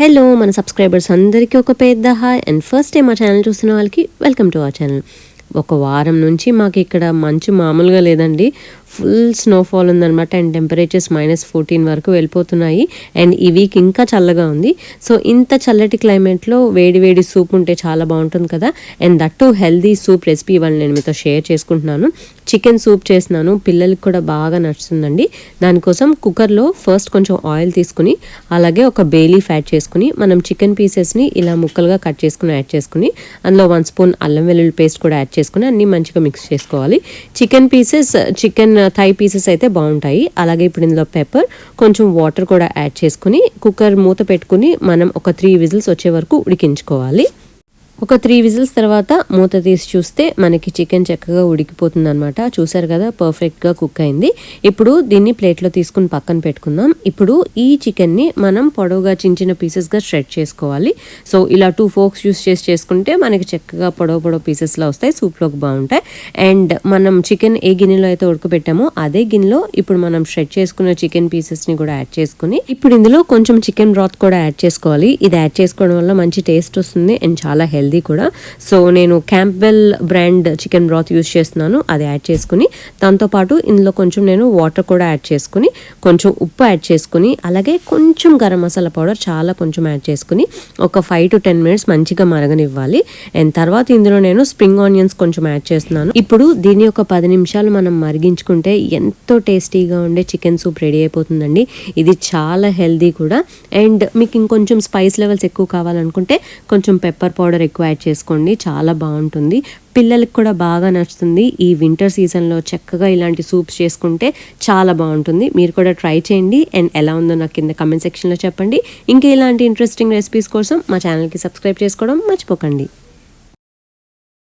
Hello మన subscribers అందరికీ ఒక పెద్ద హాయ్ అండ్ ఫస్ట్ టైం మా ఛానల్ చూస్తున్న వాళ్ళకి వెల్కమ్ టు అవర్ ఛానల్. ఒక వారం నుంచి మాకు ఇక్కడ మంచు మామూలుగా లేదండి, ఫుల్ స్నోఫాల్ ఉందన్నమాట. అండ్ టెంపరేచర్స్ -14 వరకు వెళ్ళిపోతున్నాయి. అండ్ ఈ వీక్ ఇంకా చల్లగా ఉంది. సో ఇంత చల్లటి క్లైమేట్లో వేడి వేడి సూప్ ఉంటే చాలా బాగుంటుంది కదా. And that healthy soup recipe ఇవాళ నేను మీతో షేర్ చేసుకుంటున్నాను. చికెన్ సూప్ చేసినాను, పిల్లలకి కూడా బాగా నచ్చుతుందండి. దానికోసం కుక్కర్లో ఫస్ట్ కొంచెం ఆయిల్ తీసుకుని అలాగే ఒక బే లీఫ్ యాడ్ చేసుకుని మనం చికెన్ పీసెస్ని ఇలా ముక్కలుగా కట్ చేసుకుని యాడ్ చేసుకుని అందులో 1 స్పూన్ అల్లం వెల్లుల్లి పేస్ట్ కూడా యాడ్ చేసుకుని అన్ని మంచిగా మిక్స్ చేసుకోవాలి. చికెన్ థై పీసెస్ అయితే బాగుంటాయి. అలాగే ఇప్పుడు ఇందులో పెప్పర్, కొంచెం వాటర్ కూడా యాడ్ చేసుకుని కుక్కర్ మూత పెట్టుకుని మనం ఒక 3 విజిల్స్ వచ్చే వరకు ఉడికించుకోవాలి. ఒక 3 విజిల్స్ తర్వాత మూత తీసి చూస్తే మనకి చికెన్ చక్కగా ఉడికిపోతుంది అనమాట. చూసారు కదా, పర్ఫెక్ట్గా కుక్ అయింది. ఇప్పుడు దీన్ని ప్లేట్లో తీసుకుని పక్కన పెట్టుకుందాం. ఇప్పుడు ఈ చికెన్ని మనం పొడవుగా చిన్న పీసెస్గా షెడ్ చేసుకోవాలి. సో ఇలా 2 ఫోర్క్స్ యూస్ చేసుకుంటే మనకి చక్కగా పొడవు పీసెస్లా వస్తాయి, సూప్లోకి బాగుంటాయి. అండ్ మనం చికెన్ ఏ గిన్నెలో అయితే ఉడకబెట్టామో అదే గిన్నెలో ఇప్పుడు మనం షెడ్ చేసుకున్న చికెన్ పీసెస్ని కూడా యాడ్ చేసుకుని ఇప్పుడు ఇందులో కొంచెం చికెన్ బ్రాత్ కూడా యాడ్ చేసుకోవాలి. ఇది యాడ్ చేసుకోవడం వల్ల మంచి టేస్ట్ వస్తుంది అండ్ చాలా హెల్దీ కూడా. సో నేను క్యాంప్బెల్ బ్రాండ్ చికెన్ బ్రాత్ యూస్ చేస్తున్నాను, అది యాడ్ చేసుకుని దాంతోపాటు ఇందులో కొంచెం నేను వాటర్ కూడా యాడ్ చేసుకుని కొంచెం ఉప్పు యాడ్ చేసుకుని అలాగే కొంచెం గరం మసాలా పౌడర్ చాలా కొంచెం యాడ్ చేసుకుని ఒక 5 to 10 మినిట్స్ మంచిగా మరగనివ్వాలి. అండ్ తర్వాత ఇందులో నేను స్ప్రింగ్ ఆనియన్స్ కొంచెం యాడ్ చేస్తున్నాను. ఇప్పుడు దీన్ని ఒక 10 నిమిషాలు మనం మరిగించుకుంటే ఎంతో టేస్టీగా ఉండే చికెన్ సూప్ రెడీ అయిపోతుందండి. ఇది చాలా హెల్దీ కూడా. అండ్ మీకు ఇంకొంచెం స్పైస్ లెవెల్స్ ఎక్కువ కావాలనుకుంటే కొంచెం పెప్పర్ పౌడర్ ఎక్కువ యాడ్ చేసుకోండి, చాలా బాగుంటుంది. పిల్లలకి కూడా బాగా నచ్చుతుంది. ఈ వింటర్ సీజన్లో చక్కగా ఇలాంటి సూప్స్ చేసుకుంటే చాలా బాగుంటుంది. మీరు కూడా ట్రై చేయండి. అండ్ ఎలా ఉందో నాకు కింద కమెంట్ సెక్షన్లో చెప్పండి. ఇంకా ఇలాంటి ఇంట్రెస్టింగ్ రెసిపీస్ కోసం మా ఛానల్కి సబ్స్క్రైబ్ చేసుకోవడం మర్చిపోకండి.